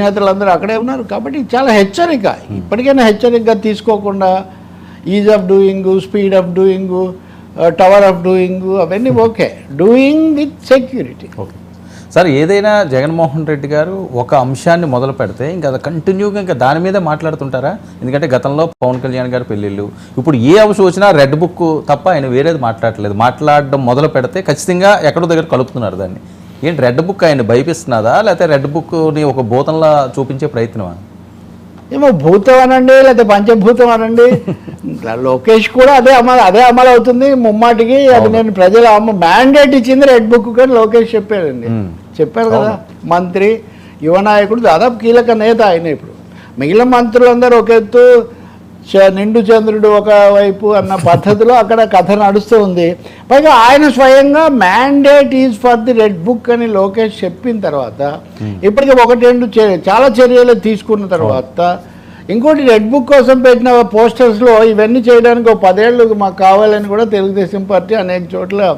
నేతలందరూ అక్కడే ఉన్నారు. కాబట్టి చాలా హెచ్చరిక, ఇప్పటికైనా హెచ్చరికగా తీసుకోకుండా ease of doing, speed of doing, tower of doing అవన్నీ okay, doing with security. Okay sir, ఏదైనా జగన్మోహన్ రెడ్డి గారు ఒక అంశాన్ని మొదలు పెడితే ఇంకా అది కంటిన్యూగా ఇంకా దాని మీదే మాట్లాడుతుంటారా? ఎందుకంటే గతంలో పవన్ కళ్యాణ్ గారి పెళ్ళిళ్ళు, ఇప్పుడు ఏ అంశం వచ్చినా రెడ్ బుక్ తప్ప ఆయన వేరేది మాట్లాడలేదు. మాట్లాడడం మొదలు పెడితే ఖచ్చితంగా ఎక్కడో దగ్గర కలుపుతున్నారు దాన్ని. ఏంటి రెడ్ బుక్ ఆయన భయపిస్తున్నదా, లేకపోతే రెడ్ బుక్ని ఒక భూతంలా చూపించే ప్రయత్నమా? ఏమో భూతం అనండి, లేకపోతే పంచభూతం అనండి, లోకేష్ కూడా అదే అమలు అవుతుంది ముమ్మాటికి. అది నేను ప్రజల మ్యాండేట్ ఇచ్చింది రెడ్ బుక్ కానీ లోకేష్ చెప్పాడండి, చెప్పారు కదా. మంత్రి, యువ నాయకుడు, దాదాపు కీలక నేత ఆయన. ఇప్పుడు మిగిలిన మంత్రులందరూ ఒక ఎత్తు, నిండు చంద్రుడు ఒకవైపు అన్న పద్ధతిలో అక్కడ కథ నడుస్తూ ఉంది. పైగా ఆయన స్వయంగా mandate is for the red book అని లోకేష్ చెప్పిన తర్వాత, ఇప్పటికీ ఒకటి రెండు చాలా చర్యలు తీసుకున్న తర్వాత, ఇంకోటి రెడ్ బుక్ కోసం పెట్టిన పోస్టర్స్లో ఇవన్నీ చేయడానికి 10 ఏళ్ళు మాకు కావాలని కూడా తెలుగుదేశం పార్టీ అనేక చోట్ల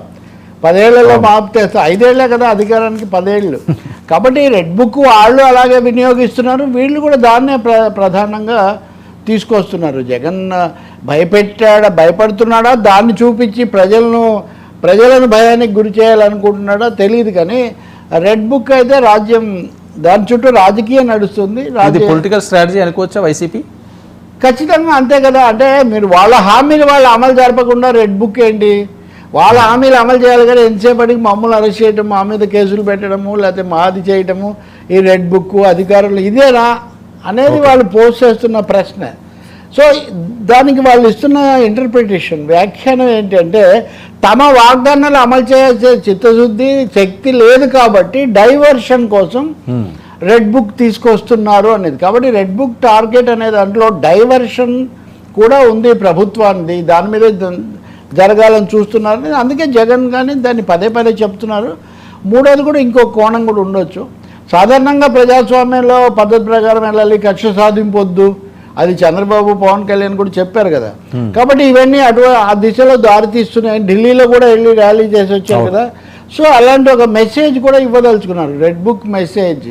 10 ఏళ్లలో మాపుతేస్తా, 5 ఏళ్లే కదా అధికారానికి 10 ఏళ్ళు. కాబట్టి రెడ్ బుక్ వాళ్ళు అలాగే వినియోగిస్తున్నారు, వీళ్ళు కూడా దాన్నే ప్రధానంగా తీసుకొస్తున్నారు. జగన్ భయపడుతున్నాడా, దాన్ని చూపించి ప్రజలను భయానికి గురి చేయాలనుకుంటున్నాడా తెలియదు. కానీ రెడ్ బుక్ అయితే రాజ్యం దాని చుట్టూ రాజకీయం నడుస్తుంది. పొలిటికల్ స్ట్రాటజీ అనుకోవచ్చా వైసీపీ? ఖచ్చితంగా అంతే కదా. అంటే మీరు వాళ్ళ హామీలు వాళ్ళు అమలు జరపకుండా రెడ్ బుక్ ఏంటి, వాళ్ళ హామీలు అమలు చేయాలి కానీ ఎంతసేపటికి మమ్మల్ని అరెస్ట్ చేయటం, మా మీద కేసులు పెట్టడము, లేకపోతే మాది చేయటము, ఈ రెడ్ బుక్ అధికారులు ఇదేనా అనేది వాళ్ళు పోస్ట్ చేస్తున్న ప్రశ్న. సో దానికి వాళ్ళు ఇస్తున్న ఇంటర్ప్రిటేషన్, వ్యాఖ్యానం ఏంటంటే తమ వాగ్దానాలు అమలు చేసే చిత్తశుద్ధి శక్తి లేదు కాబట్టి డైవర్షన్ కోసం రెడ్ బుక్ తీసుకొస్తున్నారు అనేది. కాబట్టి రెడ్ బుక్ టార్గెట్ అనే దాంట్లో డైవర్షన్ కూడా ఉంది ప్రభుత్వానికి, దాని మీద జరగాలని చూస్తున్నారు. అందుకే జగన్ కానీ దాన్ని పదే చెప్తున్నారు. మూడోది కూడా ఇంకో కోణం కూడా ఉండొచ్చు. సాధారణంగా ప్రజాస్వామ్యంలో పద్ధతి ప్రకారం వెళ్ళాలి, కక్ష సాధింపొద్దు, అది చంద్రబాబు పవన్ కళ్యాణ్ కూడా చెప్పారు కదా. కాబట్టి ఇవన్నీ ఆ దిశలో దారితీస్తున్నాయి. ఢిల్లీలో కూడా వెళ్ళి ర్యాలీ చేసి వచ్చారు కదా. సో అలాంటి ఒక మెసేజ్ కూడా ఇవ్వదలుచుకున్నారు, red book message.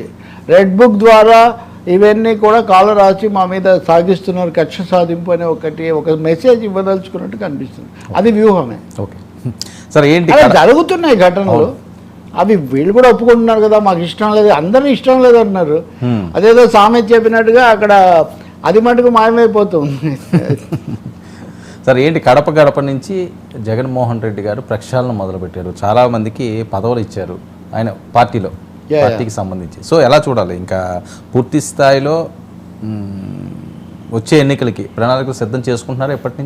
Red book ద్వారా ఇవన్నీ కూడా కాలు రాసి మా మీద సాగిస్తున్నారు, కక్ష సాధింపు అనే ఒక మెసేజ్ ఇవ్వదలుచుకున్నట్టు కనిపిస్తుంది. అది వ్యూహమే. ఓకే సరే, ఏంటి జరుగుతున్నాయి ఘటనలు, అవి వీళ్ళు కూడా ఒప్పుకుంటున్నారు కదా, మాకు ఇష్టం లేదు, అందరూ ఇష్టం లేదు అంటున్నారు. అదేదో సామెత చెప్పినట్టుగా అక్కడ అది మటుకు మాయమైపోతుంది. సరే, ఏంటి గడప నుంచి జగన్మోహన్ రెడ్డి గారు ప్రక్షాళన మొదలుపెట్టారు, చాలామందికి పదవులు ఇచ్చారు ఆయన పార్టీకి సంబంధించి. సో ఎలా చూడాలి, ఇంకా పూర్తి స్థాయిలో వచ్చే ఎన్నికలకి ప్రణాళికలు సిద్ధం చేసుకుంటున్నారా ఎప్పటి నుంచి?